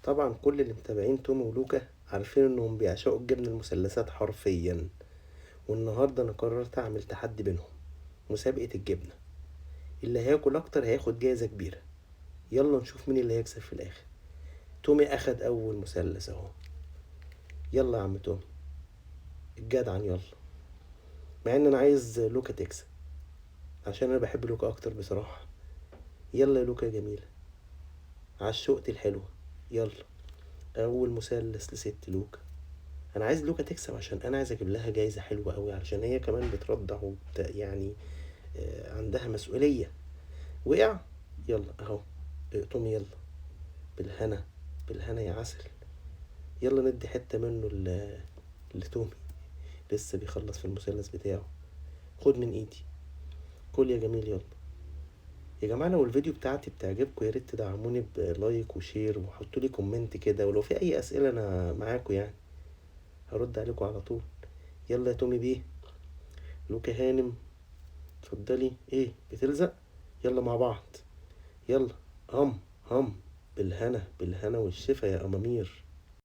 طبعا كل اللي متابعين تومي ولوكا عارفين انهم بيعشقوا الجبنة المثلثات حرفيا. والنهاردة انا قررت اعمل تحدي بينهم، مسابقة الجبنة. اللي هياكل اكتر هياخد جايزة كبيرة. يلا نشوف مين اللي هيكسب في الاخر. تومي اخد اول مثلث اهو. يلا يا عم تومي، الجدعن يلا. مع ان انا عايز لوكا تكسب عشان انا بحب لوكا اكتر بصراحة. يلا يا لوكا يا جميلة، عالشوقتي الحلوة. يلا، اول مثلث لست لوكا. انا عايز لوكا تكسب عشان انا عايز اجيب لها جايزة حلوة قوي، علشان هي كمان بترضع يعني عندها مسؤولية. وقع. يلا اهو. اقطم يلا. بالهنا، بالهنا يا عسل. يلا ندي حتة منه لتومي، لسه بيخلص في المثلث بتاعه. خد من ايدي، كل يا جميل يلا. يا جماعة لو الفيديو بتاعتي بتعجبكم يا ريت تدعموني بلايك وشير وحطوا لي كومنت كده، ولو في اي اسئلة انا معاكم يعني هرد عليكم على طول. يلا يا تومي بيه. لوكا هانم، اتفضلي. ايه بتلزق؟ يلا مع بعض. يلا. هم. هم. بالهنا، بالهنا والشفا يا امامير.